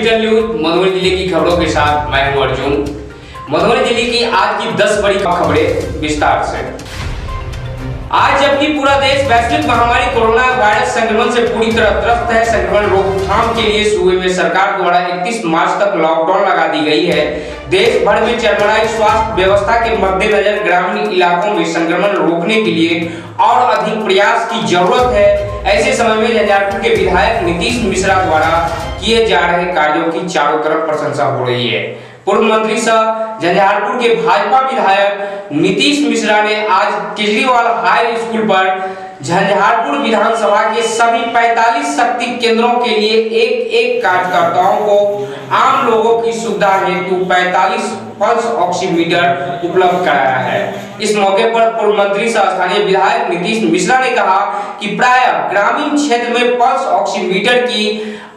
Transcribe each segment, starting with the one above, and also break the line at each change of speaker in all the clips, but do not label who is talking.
Digital news Madhubani जिले की खबरों के साथ मैं हूं अर्जुन। मधुबनी जिले की आज की 10 बड़ी खबरें विस्तार से। आज जबकि पूरा देश वैश्विक महामारी कोरोना वायरस संक्रमण से पूरी तरह त्रस्त है, संक्रमण रोकथाम के लिए सूबे में सरकार द्वारा 31 मार्च तक लॉकडाउन लगा दी गई है। देश भर में चरमराई स्वास्थ्य व्यवस्था के मद्देनजर ग्रामीण इलाकों में संक्रमण रोकने के लिए और अधिक प्रयास की जरूरत है। ऐसे समय में झंझारपुर के विधायक नीतीश मिश्रा द्वारा किए जा रहे कार्यों की चारों तरफ प्रशंसा हो रही है। पूर्व मंत्री सह झंझारपुर के भाजपा विधायक नीतीश मिश्रा ने आज केजरीवाल हाई स्कूल पर झंझारपुर विधानसभा के सभी 45 शक्ति केंद्रों के लिए एक कार्यकर्ताओं को आम लोगों की सुविधा हेतु 45 पल्स ऑक्सीमीटर उपलब्ध कराया है। इस मौके पर पूर्व मंत्री सह स्थानीय विधायक नीतीश मिश्रा ने कहा कि प्राय ग्रामीण क्षेत्र में पल्स ऑक्सीमीटर की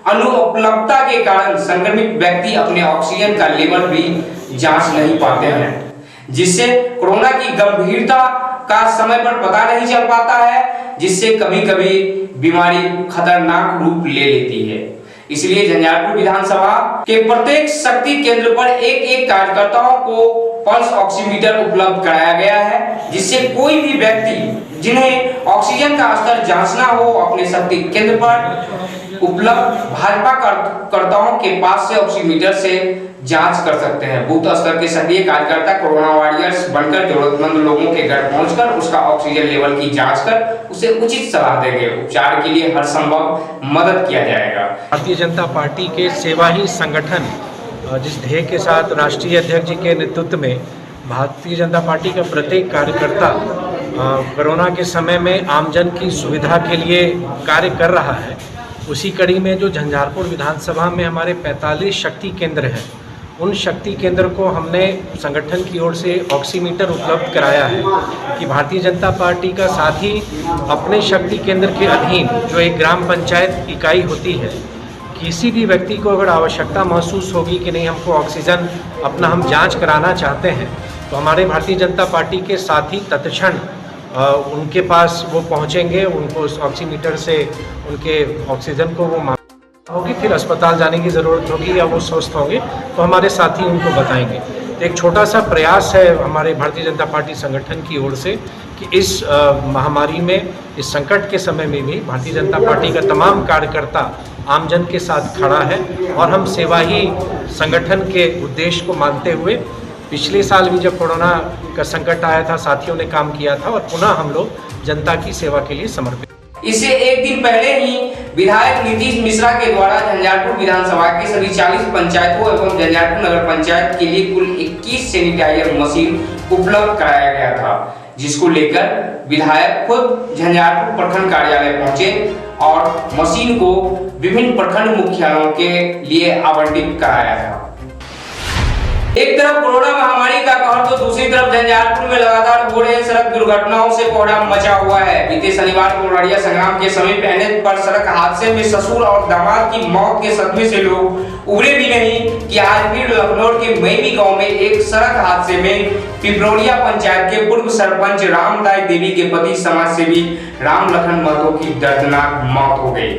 अनुपलब्धता के कारण संक्रमित व्यक्ति अपने ऑक्सीजन का लेवल भी जांच नहीं पाते हैं, जिससे कोरोना की गंभीरता का समय पर पता नहीं चल पाता है, जिससे कभी-कभी बीमारी खतरनाक रूप ले लेती है। इसलिए झंझारपुर विधानसभा के प्रत्येक शक्ति केंद्र पर एक कार्यकर्ताओं को पल्स ऑक्सीमीटर उपलब्ध कराया गया है, जिससे कोई भी व्यक्ति जिन्हें ऑक्सीजन का स्तर जांचना हो अपने शक्ति केंद्र पर उपलब्ध भाजपा कार्यकर्ताओं के पास से ऑक्सीमीटर से जांच कर सकते हैं। बूथ स्तर के सक्रिय कार्यकर्ता कोरोना वॉरियर्स बनकर जरूरतमंद लोगों के घर पहुंचकर उसका ऑक्सीजन लेवल की जांच कर उसे उचित सलाह देंगे। उपचार के लिए हर संभव मदद किया जाएगा।
भारतीय जनता पार्टी के सेवा ही संगठन जिस ध्येय के साथ राष्ट्रीय अध्यक्ष जी के नेतृत्व में भारतीय जनता पार्टी का प्रत्येक कार्यकर्ता कोरोना के समय में आमजन की सुविधा के लिए कार्य कर रहा है, उसी कड़ी में जो झंझारपुर विधानसभा में हमारे 45 शक्ति केंद्र हैं, उन शक्ति केंद्र को हमने संगठन की ओर से ऑक्सीमीटर उपलब्ध कराया है कि भारतीय जनता पार्टी का साथ ही अपने शक्ति केंद्र के अधीन जो एक ग्राम पंचायत इकाई होती है, किसी भी व्यक्ति को अगर आवश्यकता महसूस होगी कि नहीं हमको ऑक्सीजन अपना हम जांच कराना चाहते हैं, तो हमारे भारतीय जनता पार्टी के साथी तत्क्षण उनके पास वो पहुंचेंगे, उनको उस ऑक्सीमीटर से उनके ऑक्सीजन को वो होगी, फिर अस्पताल जाने की ज़रूरत होगी या वो स्वस्थ होंगे तो हमारे साथी उनको बताएंगे। तो एक छोटा सा प्रयास है हमारे भारतीय जनता पार्टी संगठन की ओर से कि इस महामारी में, इस संकट के समय में भी भारतीय जनता पार्टी का तमाम कार्यकर्ता आमजन के साथ खड़ा है और हम सेवा ही संगठन के उद्देश्य को मानते हुए पिछले साल भी जब कोरोना का संकट आया था साथियों ने काम किया था और पुनः हम लोग जनता की सेवा के लिए समर्पित।
इससे एक दिन पहले ही विधायक नीतीश मिश्रा के द्वारा झंझारपुर विधानसभा के सभी 40 पंचायतों एवं झंझारपुर नगर पंचायत के लिए कुल 21 सैनिटाइजर मशीन उपलब्ध कराया गया था, जिसको लेकर विधायक खुद झंझारपुर प्रखंड कार्यालय पहुंचे और मशीन को विभिन्न प्रखंड मुख्यालयों के लिए आवंटित कराया था। एक तरफ कोरोना महामारी का कहर तो दूसरी तरफ झंझारपुर में लगातार हो रहे सड़क दुर्घटनाओं से कोहराम मचा हुआ है। बीते शनिवार को रड़िया संग्राम के समीप एनएच पर सड़क हादसे में ससुर और दामाद की मौत के सदमे से लोग उबरे भी नहीं कि आज फिर लखनऊ के मैमी गांव में एक सड़क हादसे में पिपरोलिया पंचायत के पूर्व सरपंच रामदाई देवी के पति समाज सेवी राम लखन महतो की दर्दनाक मौत हो गई।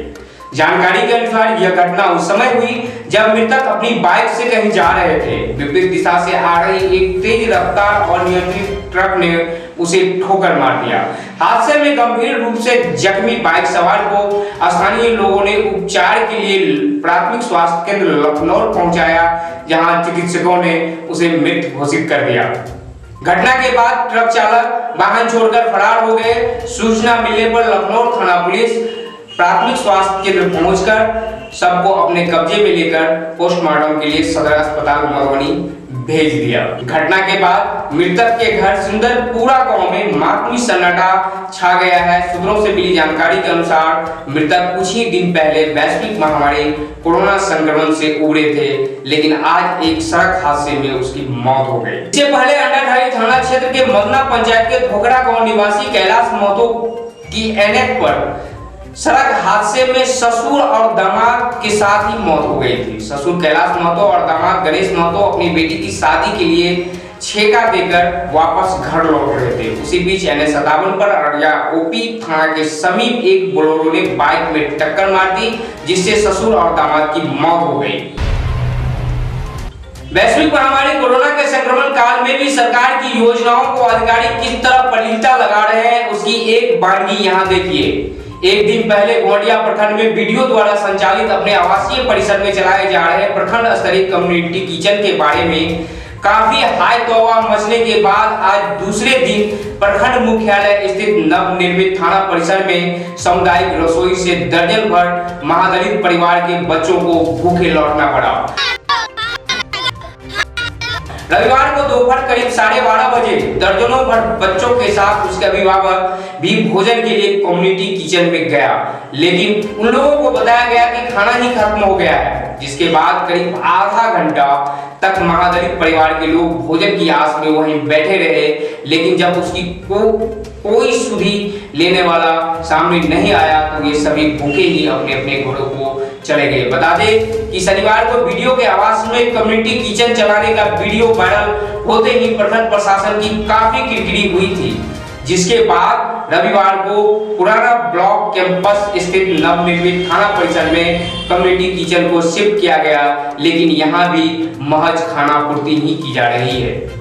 जानकारी के अनुसार यह घटना उस समय हुई जब मृतक अपनी बाइक से कहीं जा रहे थे। विपरीत दिशा से आ रही एक तेज रफ्तार और नियंत्रित ट्रक ने उसे ठोकर मार दिया। हादसे में गंभीर रूप से जख्मी बाइक सवार को स्थानीय लोगों ने उपचार के लिए प्राथमिक स्वास्थ्य केंद्र लखनऊ पहुंचाया, जहां चिकित्सकों ने उसे मृत घोषित कर दिया। घटना के बाद ट्रक चालक वाहन छोड़कर फरार हो गए। सूचना मिलने पर लखनऊ थाना पुलिस प्राथमिक स्वास्थ्य केंद्र पहुंचकर सबको अपने कब्जे में लेकर पोस्टमार्टम के लिए सदर अस्पताल मधुबनी भेज दिया। घटना के बाद मृतक के घर सुंदरपुरा गांव में मातमी सन्नाटा छा गया है। सूत्रों से मिली जानकारी के अनुसार मृतक कुछ ही दिन पहले वैश्विक महामारी कोरोना संक्रमण से उबरे थे, लेकिन आज एक सड़क हादसे में उसकी मौत हो गई। इससे पहले अंडाखाई थाना क्षेत्र के मदना पंचायत के धोकड़ा गाँव निवासी कैलाश महतो की एनएच पर सड़क हादसे में ससुर और दामाद के साथ ही मौत हो गई थी। ससुर कैलाश महतो और दामाद गणेश महतो अपनी बेटी की शादी के लिए छेका देकर वापस घर लौट रहे थे। उसी बीच NH 57 पर अररिया ओपी थाना के समीप एक बोलेरो ने बाइक में टक्कर मार दी, जिससे ससुर और दामाद की मौत हो गई। वैश्विक महामारी कोरोना के संक्रमण काल में भी सरकार की योजनाओं को अधिकारी किस तरह पलीता लगा रहे हैं, उसकी एक बानगी यहाँ देखिए। एक दिन पहले गोंडिया प्रखंड में बीडीओ द्वारा संचालित अपने आवासीय परिसर में चलाए जा रहे प्रखंड स्तरीय कम्युनिटी किचन के बारे में काफी हाय तौबा मचने के बाद आज दूसरे दिन प्रखंड मुख्यालय स्थित नवनिर्मित थाना परिसर में सामुदायिक रसोई से दर्जन भर महादलित परिवार के बच्चों को भूखे लौटना पड़ा। रविवार को दोपहर करीब 12:30 बजे दर्जनों भर बच्चों के साथ उसके अभिभावक भी भोजन के लिए कम्युनिटी किचन में गया, लेकिन उन लोगों को बताया गया कि खाना ही खत्म हो गया है, जिसके बाद करीब आधा घंटा तक महादलित परिवार के लोग भोजन की आस में वहीं बैठे रहे, लेकिन जब उसकी कोई सुधि लेने वाला सामने नहीं आया तो ये सभी भूखे ही अपने अपने घरों को चले गए। बता दें कि शनिवार को वीडियो के आवास में कम्युनिटी किचन चलाने का वीडियो वायरल होते ही प्रखंड प्रशासन की काफी किरकिरी हुई थी, जिसके बाद रविवार को पुराना ब्लॉक कैंपस स्थित नवनिर्मित थाना परिसर में कम्युनिटी किचन को शिफ्ट किया गया, लेकिन यहाँ भी महज खाना पूर्ति ही की जा रही है।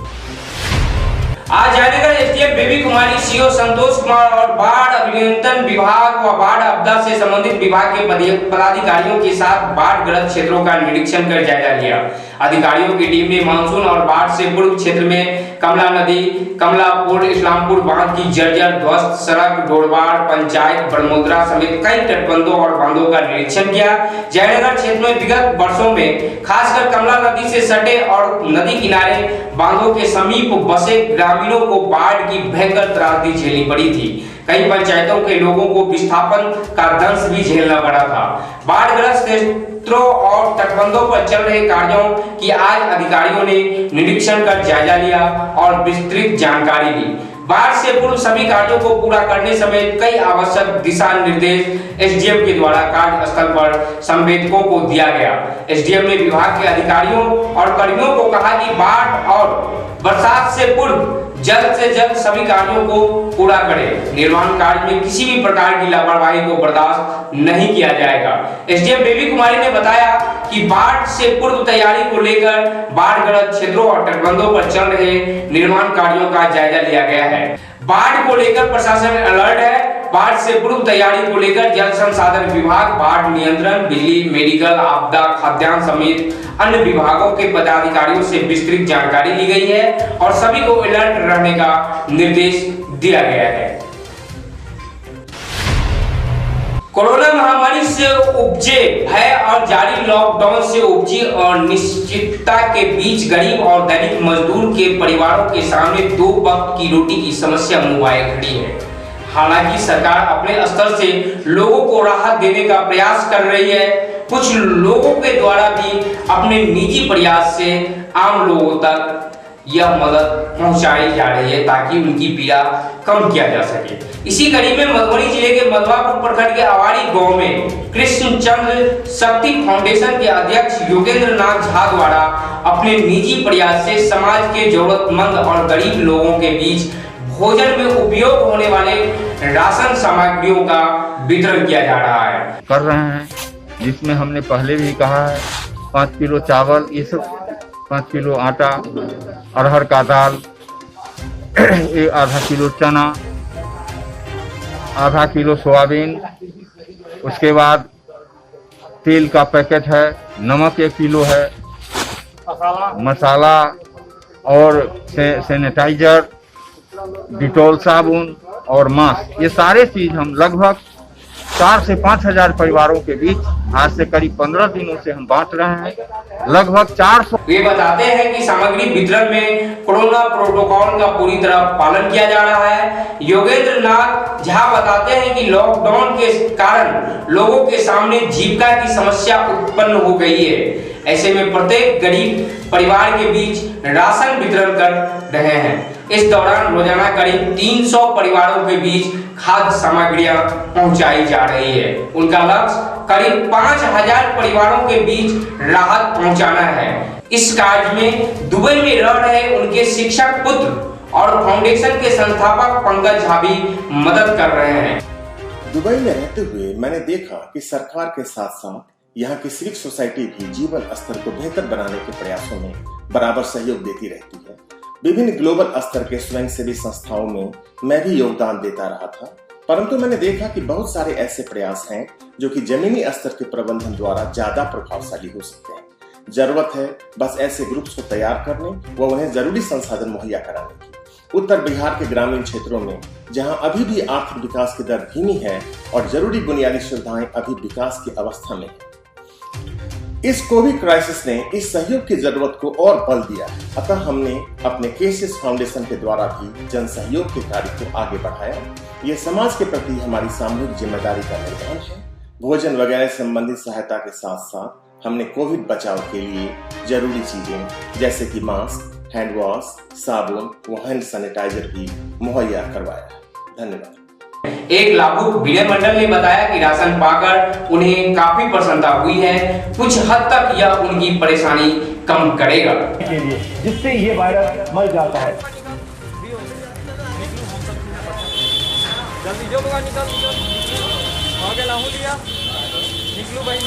आज जयनगर एसडीएम बेबी कुमारी, सीओ संतोष कुमार और बाढ़ अभियंत्रण विभाग व बाढ़ आपदा से संबंधित विभाग के पदाधिकारियों के साथ बाढ़ ग्रस्त क्षेत्रों का निरीक्षण कर जायजा लिया। अधिकारियों की टीम ने मानसून और बाढ़ से पूर्व क्षेत्र में कमला नदी, कमलापुर, इस्लामपुर बांध की जर्जर ध्वस्त सड़क, डोरवाड़ पंचायत, बड़मोदरा समेत कई तटबंधों और बांधों का निरीक्षण किया। जयनगर क्षेत्र में विगत वर्षों में खासकर कमला नदी से सटे और नदी किनारे बांधों के समीप बसे ग्रामीणों को बाढ़ की भयंकर त्रासदी झेलनी पड़ी थी। कई पंचायतों के लोगों को विस्थापन का दंश भी झेलना पड़ा था। बाढ़ग्रस्त क्षेत्रों और तटबंधों पर चल रहे कार्यों की आज अधिकारियों ने निरीक्षण कर जायजा लिया और विस्तृत जानकारी दी। बाढ़ से पूर्व सभी कार्यों को पूरा करने समेत कई आवश्यक दिशा निर्देश एसडीएम के द्वारा कार्यस्थल पर संवेदकों को दिया गया। एसडीएम ने विभाग के अधिकारियों और कर्मियों को कहा कि बाढ़ और बरसात से पूर्व जल्द से जल्द सभी कार्यों को पूरा करें। निर्माण कार्य में किसी भी प्रकार की लापरवाही को बर्दाश्त नहीं किया जाएगा। एसडीएम बेबी कुमारी ने बताया कि बाढ़ से पूर्व तैयारी को लेकर बाढ़ग्रस्त क्षेत्रों और तटबंधों पर चल रहे निर्माण कार्यों का जायजा लिया गया है। बाढ़ को लेकर प्रशासन अलर्ट है। बाढ़ से पूर्व तैयारी को लेकर जल संसाधन विभाग, बाढ़ नियंत्रण, बिजली, मेडिकल, आपदा, खाद्यान्न समेत अन्य विभागों के पदाधिकारियों से विस्तृत जानकारी ली गई है और सभी को अलर्ट रहने का निर्देश दिया गया है। कोरोना महामारी से उपजे भय और जारी लॉकडाउन से उपजी अनिश्चितता के बीच गरीब और दैनिक मजदूर के परिवारों के सामने 2 वक्त की रोटी की समस्या मुंह खड़ी है। हालांकि सरकार अपने स्तर से लोगों को राहत देने का प्रयास कर रही है। कुछ लोगों के द्वारा भी अपने निजी प्रयास से आम लोगों तक यह मदद पहुंचाई जा रही है ताकि उनकी पीड़ा कम किया जा सके। इसी कड़ी में मधुबनी जिले के मधवापुर प्रखंड के आवाड़ी गांव में कृष्णचंद्र शक्ति फाउंडेशन के अध्यक्ष योगेंद्र नाथ झा द्वारा अपने निजी प्रयास से समाज के जरूरतमंद और गरीब लोगों के बीच भोजन में उपयोग होने वाले राशन सामग्रियों का वितरण किया जा रहा है।
कर रहे हैं, जिसमें हमने पहले भी कहा है 5 किलो चावल, ये सब 5 किलो आटा, अरहर का दाल, आधा किलो चना, आधा किलो सोयाबीन, उसके बाद तेल का पैकेट है, नमक 1 किलो है, मसाला और सैनिटाइजर, डिटॉल साबुन और मास्क, ये सारे चीज हम लगभग 4 से 5 हजार परिवारों के बीच आज से करीब 15 दिनों से हम बांट रहे हैं। लगभग 400।
वे बताते हैं कि सामग्री वितरण में कोरोना प्रोटोकॉल का पूरी तरह पालन किया जा रहा है। योगेंद्र नाथ झा बताते हैं कि लॉकडाउन के कारण लोगों के सामने जीविका की समस्या उत्पन्न हो गई है। ऐसे में प्रत्येक गरीब परिवार के बीच राशन वितरण कर रहे हैं। इस दौरान रोजाना करीब 300 परिवारों के बीच खाद्य सामग्रियां पहुंचाई जा रही है। उनका लक्ष्य करीब 5000 परिवारों के बीच राहत पहुंचाना है। इस कार्य में दुबई में रह रहे उनके शिक्षक पुत्र और फाउंडेशन के संस्थापक पंकज झा भी मदद कर रहे हैं।
दुबई में रहते हुए मैंने देखा कि सरकार के साथ साथ यहाँ की सिविक सोसाइटी भी जीवन स्तर को बेहतर बनाने के प्रयासों में बराबर सहयोग देती रहती है। विभिन्न ग्लोबल स्तर के स्वयंसेवी संस्थाओं में मैं भी योगदान देता रहा था, परंतु मैंने देखा कि बहुत सारे ऐसे प्रयास हैं जो कि जमीनी स्तर के प्रबंधन द्वारा ज्यादा प्रभावशाली हो सकते हैं। जरूरत है बस ऐसे ग्रुप्स को तैयार करने व उन्हें जरूरी संसाधन मुहैया कराने की। उत्तर बिहार के ग्रामीण क्षेत्रों में जहां अभी भी आर्थिक विकास की दर धीमी है और जरूरी बुनियादी सुविधाएं अभी विकास की अवस्था में है, इस कोविड क्राइसिस ने इस सहयोग की जरूरत को और बल दिया है। अतः हमने अपने केसेस फाउंडेशन के द्वारा भी जन सहयोग के कार्य को आगे बढ़ाया। ये समाज के प्रति हमारी सामूहिक जिम्मेदारी का निर्वहन है। भोजन वगैरह संबंधित सहायता के साथ साथ हमने कोविड बचाव के लिए जरूरी चीजें जैसे कि मास्क, हैंड वॉश, साबुन व हैंड सैनिटाइजर भी मुहैया करवाया। धन्यवाद।
एक लाभुक विनय मंडल ने बताया कि राशन पाकर उन्हें काफी प्रसन्नता हुई है। कुछ हद तक यह उनकी परेशानी कम करेगा,
जिससे ये वायरस मर जाता है। जल्दी जो होगा निकल आगे लाहू लिया निकलो भाई।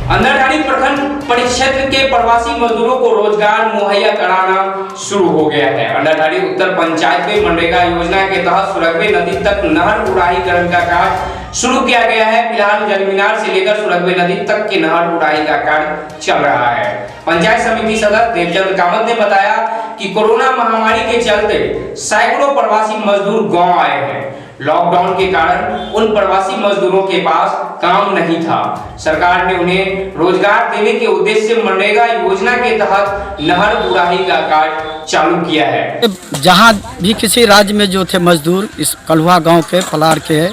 अंधरठाड़ी प्रखंड परिक्षेत्र के प्रवासी मजदूरों को रोजगार मुहैया कराना शुरू हो गया है। अंधरठाड़ी उत्तर पंचायत में मनरेगा योजना के तहत सुरगवे नदी तक नहर उड़ाहीकरण का कार्य शुरू किया गया है। फिलहाल जलमीनार से लेकर सुरगवे नदी तक के नहर उड़ाही का कार्य चल रहा है। पंचायत समिति सदस्य देवचंद कामत ने बताया कि कोरोना महामारी के चलते सैकड़ों प्रवासी मजदूर गाँव आए हैं। लॉकडाउन के कारण उन प्रवासी मजदूरों के पास काम नहीं था। सरकार ने उन्हें रोजगार देने के उद्देश्य से मनरेगा योजना के तहत नहर उड़ाही का कार्य चालू किया है।
जहाँ भी किसी राज्य में जो थे मजदूर, इस कलुआ गांव के पलार के,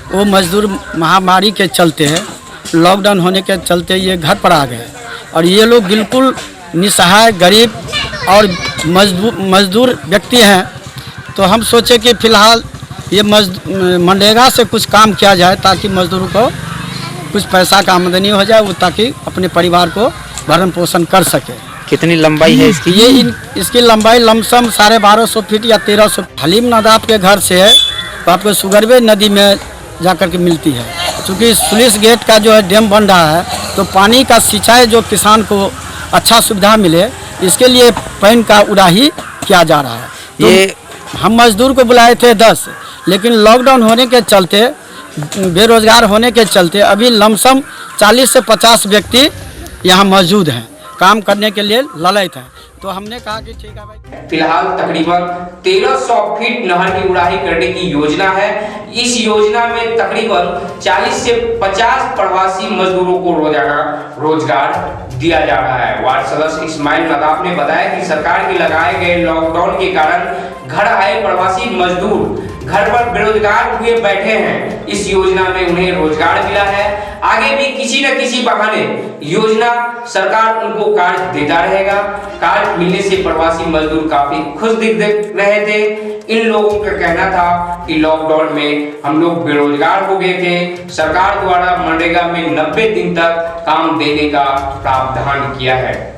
वो मजदूर महामारी के चलते लॉकडाउन होने के चलते ये घर पर आ गए और ये लोग बिल्कुल निसहाय गरीब और मजदूर व्यक्ति हैं। तो हम सोचे कि फिलहाल ये मनरेगा से कुछ काम किया जाए ताकि मजदूरों को कुछ पैसा का आमदनी हो जाए, वो ताकि अपने परिवार को भरण पोषण कर सके।
कितनी लंबाई है इसकी?
इसकी लंबाई लमसम 1250 फीट या 1300। हलीम नदाब के घर से तो आपको सुगरवे नदी में जाकर के मिलती है। चूँकि स्लुइस गेट का जो है डैम बन रहा है, तो पानी का सिंचाई जो किसान को अच्छा सुविधा मिले, इसके लिए पानी का उड़ाही किया जा रहा है। तो ये हम मजदूर को बुलाए थे 10, लेकिन लॉकडाउन होने के चलते, बेरोजगार होने के चलते अभी लमसम 40 से 50 व्यक्ति यहाँ मौजूद हैं, काम करने के लिए ललायत हैं। तो हमने कहा कि ठीक है भाई।
फिलहाल तकरीबन 1300 फीट नहर की उड़ाही करने की योजना है। इस योजना में तकरीबन 40 से 50 प्रवासी मजदूरों को रोजगार दिया जा रहा है। वार्ड सदस्य इस्माइल नदाफ ने बताया कि सरकार के लगाए गए लॉकडाउन के कारण घर आए प्रवासी मजदूर घर पर बेरोजगार हुए बैठे हैं। इस योजना में उन्हें रोजगार मिला है। आगे भी किसी न किसी बहाने योजना सरकार उनको कार्ड देता रहेगा। कार्ड मिलने से प्रवासी मजदूर काफी खुश दिख रहे थे। इन लोगों का कहना था कि लॉकडाउन में हम लोग बेरोजगार हो गए थे। सरकार द्वारा मनरेगा में 90 दिन तक काम देने का प्रावधान किया है।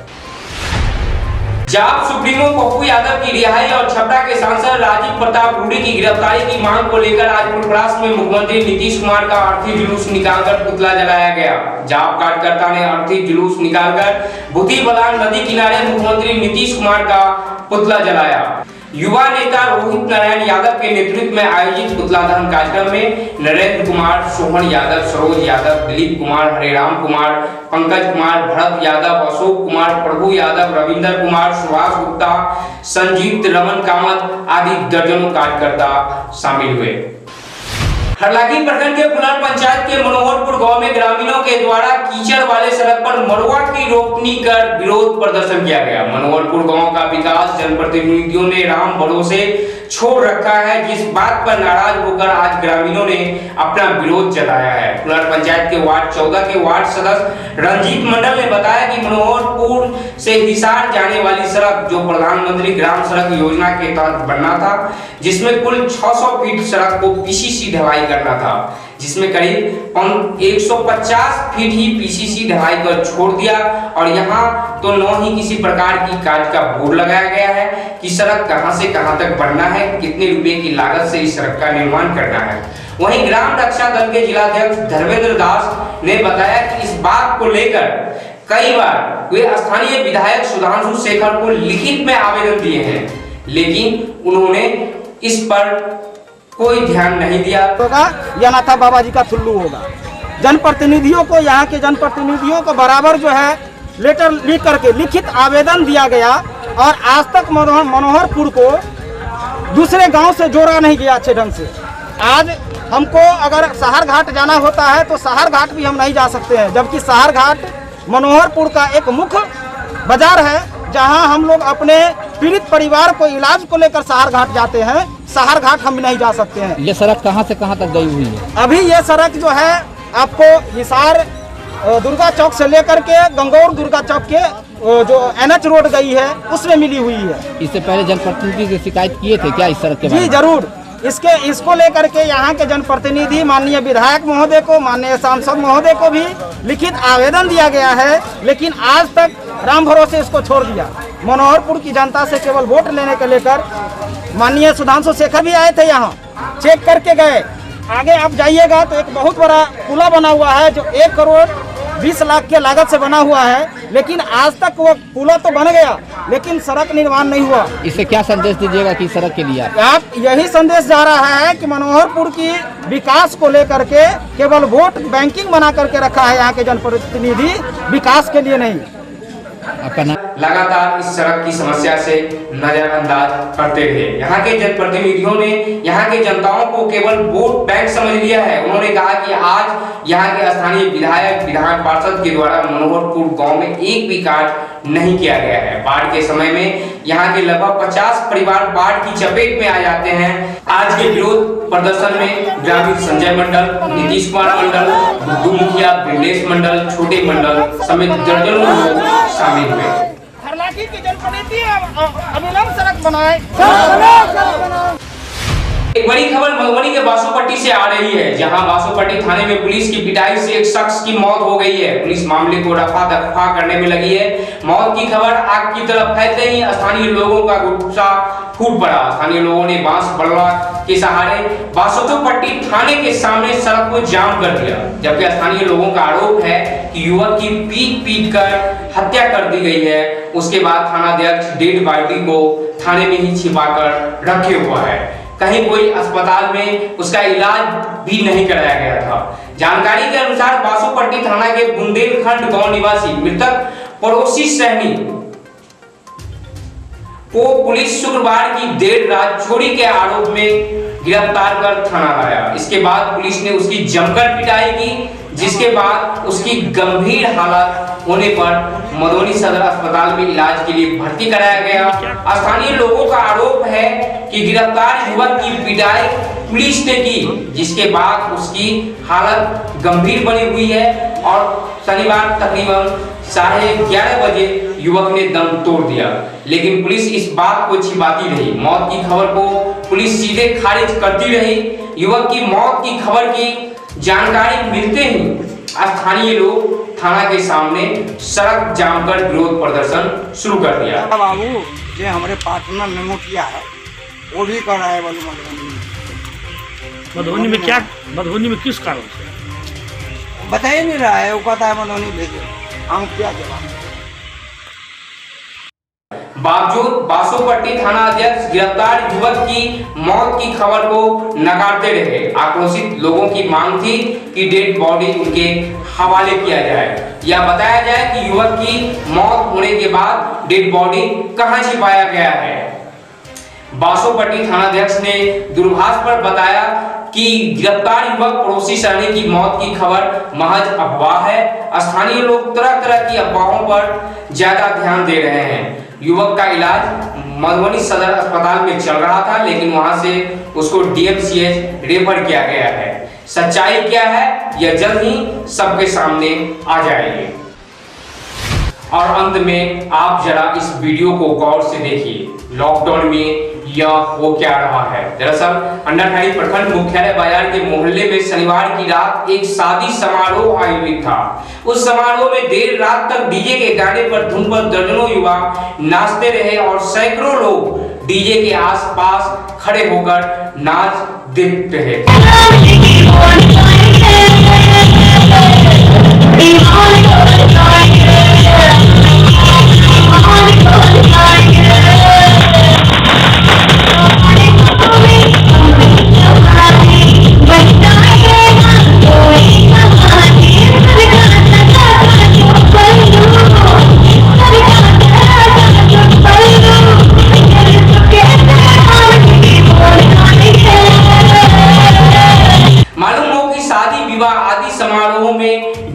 जाप सुप्रीमो पप्पू यादव की रिहाई और छपरा के सांसद राजीव प्रताप रूडी की गिरफ्तारी की मांग को लेकर आज फुलपरास में मुख्यमंत्री नीतीश कुमार का अर्थी जुलूस निकालकर पुतला जलाया गया। जाप कार्यकर्ता ने अर्थी जुलूस निकालकर बुद्धि बलान नदी किनारे मुख्यमंत्री नीतीश कुमार का पुतला जलाया। युवा नेता रोहित नारायण यादव के नेतृत्व में आयोजित पुतला दहन कार्यक्रम में नरेंद्र कुमार, सोहन यादव, सरोज यादव, दिलीप कुमार, हरेराम कुमार, पंकज कुमार, भरत यादव, अशोक कुमार, प्रभु यादव, रविंदर कुमार, सुभाष गुप्ता, संजीत, रमन कामत आदि दर्जनों कार्यकर्ता शामिल हुए। हरलाखी प्रखंड के पुनर पंचायत के मनोहरपुर गांव में ग्रामीणों के द्वारा कीचड़ वाले सड़क पर मड़ुआ की रोपनी कर विरोध प्रदर्शन किया गया। मनोहरपुर गांव का विकास जनप्रतिनिधियों ने राम भरोसे छोड़ रखा है, जिस बात पर नाराज होकर आज ग्रामीणों ने अपना विरोध जताया है। पुनर पंचायत के वार्ड 14 के वार्ड सदस्य रंजीत मंडल ने बताया कि मनोहरपुर से हिसार जाने वाली सड़क जो प्रधानमंत्री ग्राम सड़क योजना के तहत बनना था, जिसमें कुल 600 फीट सड़क को पीसीसी ढलाई करना था, जिसमें करीब 150 फीट ही पीसीसी ढलाई कर छोड़ दिया और यहाँ तो न ही किसी प्रकार की कांच का बोर्ड लगाया गया है कि सड़क कहां से कहां तक बनना है, कितने रुपए की लागत से इस सड़क का निर्माण करना है। वहीं ग्राम रक्षा दल के जिलाध्यक्ष धर्मेंद्र दास ने बताया कि इस बात को लेकर कई बार वे स्थानीय विधायक सुधांशु शेखर को लिखित में आवेदन दिए हैं, लेकिन उन्होंने इस पर कोई ध्यान नहीं दिया।
होगा या नाथा बाबा जी का थुल्लू होगा। जनप्रतिनिधियों को, यहाँ के जनप्रतिनिधियों को बराबर जो है लेटर लिख करके लिखित आवेदन दिया गया और आज तक मनोहरपुर को दूसरे गांव से जोड़ा नहीं गया अच्छे ढंग से। आज हमको अगर सहर घाट जाना होता है तो सहर घाट भी हम नहीं जा सकते हैं, जबकि सहर घाट मनोहरपुर का एक मुख्य बाजार है जहां हम लोग अपने पीड़ित परिवार को इलाज को लेकर सहर घाट जाते हैं। सहर घाट हम नहीं जा सकते हैं।
ये सड़क कहां से कहां तक गई हुई है?
अभी ये सड़क जो है आपको हिसार दुर्गा चौक से लेकर के गंगौर दुर्गा चौक के जो NH रोड गई है उसमें मिली हुई है।
इससे पहले जनप्रतिनिधि की शिकायत किए थे क्या इस सड़क के बारे में?
जी जरूर, इसको लेकर के यहाँ के जनप्रतिनिधि माननीय विधायक महोदय को, माननीय सांसद महोदय को भी लिखित आवेदन दिया गया है, लेकिन आज तक राम भरोसे इसको छोड़ दिया। मनोहरपुर की जनता से केवल वोट लेने को लेकर माननीय सुधांशु शेखर भी आए थे, यहाँ चेक करके गए। आगे आप जाइएगा तो एक बहुत बड़ा पुला बना हुआ है जो 1 करोड़ 20 लाख के लागत से बना हुआ है, लेकिन आज तक वो पुला तो बन गया लेकिन सड़क निर्माण नहीं हुआ।
इससे क्या संदेश दीजिएगा कि सड़क के लिए
आप यही संदेश जा रहा है कि मनोहरपुर की विकास को लेकर के केवल वोट बैंकिंग बना करके रखा है यहाँ के जनप्रतिनिधि, विकास के लिए नहीं।
लगातार इस सड़क की समस्या से नजरअंदाज करते रहे। यहाँ के जनप्रतिनिधियों ने यहाँ के जनताओं को केवल वोट बैंक समझ लिया है। उन्होंने कहा कि आज यहाँ के स्थानीय विधायक, विधान पार्षद के द्वारा मनोहरपुर गांव में एक भी कार्य नहीं किया गया है। बाढ़ के समय में यहाँ के लगभग 50 परिवार बाढ़ की चपेट में आ जाते हैं। आज के विरोध प्रदर्शन में ग्रामीण संजय मंडल, नीतीश कुमार मंडल, गुड्डू मुखिया, भिंडेश मंडल, छोटे मंडल समेत दर्जनों लोग शामिल हुए। एक बड़ी खबर मधुबनी के बासोपट्टी से आ रही है, जहां बासोपट्टी थाने में पुलिस की पिटाई से एक शख्स की मौत हो गई है। पुलिस मामले को रफा दफा करने में लगी है। मौत की खबर आग की तरफ फैलते ही स्थानीय लोगों का गुस्सा फूट पड़ा। स्थानीय लोगों ने बांस बल्ला के सहारे बासोपट्टी थाने के सामने सड़क को जाम कर दिया, जबकि स्थानीय लोगों का आरोप है कि युवक की पीट कर हत्या कर दी गई है। उसके बाद थानाध्यक्ष डेड बॉडी को थाने में ही छिपाकर रखे हुआ है। कहीं कोई अस्पताल में उसका इलाज भी नहीं कराया गया था। जानकारी के अनुसार बासोपट्टी थाना के बुंदेलखंड गांव निवासी मृतक पड़ोसी सहनी को पुलिस शुक्रवार की देर रात चोरी के आरोप में गिरफ्तार कर थाना लाया। इसके बाद पुलिस ने उसकी जमकर पिटाई की, जिसके बाद उसकी गंभीर हालत होने पर मधुबनी सदर अस्पताल में इलाज के लिए भर्ती कराया गया। स्थानीय लोगों का आरोप है कि गिरफ्तार युवक की पिटाई पुलिस ने की, जिसके बाद उसकी हालत गंभीर बनी हुई है और शनिवार तकरीबन 11:30 बजे युवक ने दम तोड़ दिया। लेकिन पुलिस इस बात को छिपाती रही। मौत की खबर को पुलिस सीधे खारिज करती रही। युवक की मौत की खबर की जानकारी मिलते ही स्थानीय लोग थाना के सामने सड़क जाम कर विरोध प्रदर्शन शुरू कर दिया।
बाबू जो हमारे पार्टनर ने मुखिया है वो भी कर रहा है
मधुबनी में क्या, मधुबनी में किस कारण से
बता ही नहीं रहा है। वो कहता है मधुबनी भेजे, हम क्या जवाब।
बावजूद बासोपट्टी थाना अध्यक्ष गिरफ्तार युवक की मौत की खबर को नकारते रहे। आक्रोशित लोगों की मांग थी कि डेड बॉडी उनके हवाले किया जाए या बताया जाए कि युवक की मौत होने के बाद डेड बॉडी कहां छिपाया गया है। बासोपट्टी थानाध्यक्ष ने दूरभाष पर बताया कि गिरफ्तार युवक पड़ोसी सहनी की मौत की खबर महज अफवाह है। स्थानीय लोग तरह तरह की अफवाहों पर ज्यादा ध्यान दे रहे हैं। युवक का इलाज मधुबनी सदर अस्पताल में चल रहा था, लेकिन वहां से उसको DMCH रेफर किया गया है। सच्चाई क्या है यह जल्द ही सबके सामने आ जाएगी। और अंत में आप जरा इस वीडियो को गौर से देखिए। लॉकडाउन में यह वो क्या रहा है। दरअसल अंडाठाई प्रखंड मुख्यालय बाजार के मोहल्ले में शनिवार की रात एक शादी समारोह आयोजित था। उस समारोह में देर रात तक डीजे के गाने पर धुन पर दर्जनों युवा नाचते रहे और सैकड़ों लोग डीजे के आसपास खड़े होकर नाच देख रहे थे।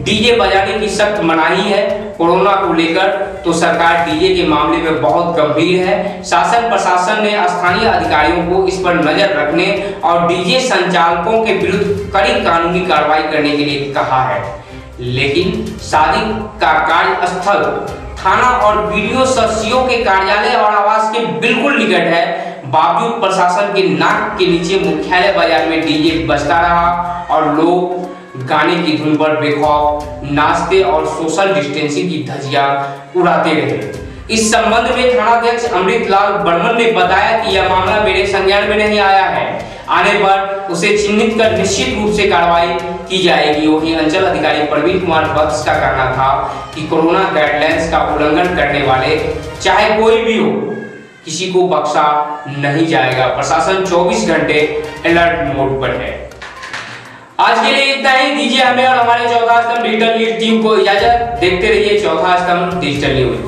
डीजे बजाने की सख्त मनाही है। कोरोना को लेकर तो सरकार डीजे के मामले में बहुत गंभीर है। शासन प्रशासन ने स्थानीय अधिकारियों को इस पर नजर रखने और डीजे संचालकों के विरुद्ध कड़ी कानूनी कार्रवाई करने के लिए कहा है, लेकिन शादी का कार्यस्थल थाना और वीडियो सदस्यों के कार्यालय और आवास के बिल्कुल निकट है। बावजूद प्रशासन के नाक के नीचे मुख्यालय बाजार में डीजे बजता रहा और लोग गाने की धुन पर बेखौफ नाचते और सोशल डिस्टेंसिंग की धज्जियां उड़ाते रहे। इस संबंध में थानाध्यक्ष अमृतलाल बर्मन ने बताया कि यह मामला मेरे संज्ञान में नहीं आया है, आने पर उसे चिन्हित कर निश्चित रूप से कार्रवाई की जाएगी। वहीं अंचल अधिकारी प्रवीण कुमार बख्श का कहना था कि कोरोना गाइडलाइंस का उल्लंघन करने वाले चाहे कोई भी हो, किसी को बख्शा नहीं जाएगा। प्रशासन 24 घंटे अलर्ट मोड पर है। आज के लिए इतना ही। दीजिए हमें और हमारे चौथा स्तंभ डिजिटल न्यूज टीम को इजाजत। देखते रहिए चौथा स्तंभ डिजिटल न्यूज।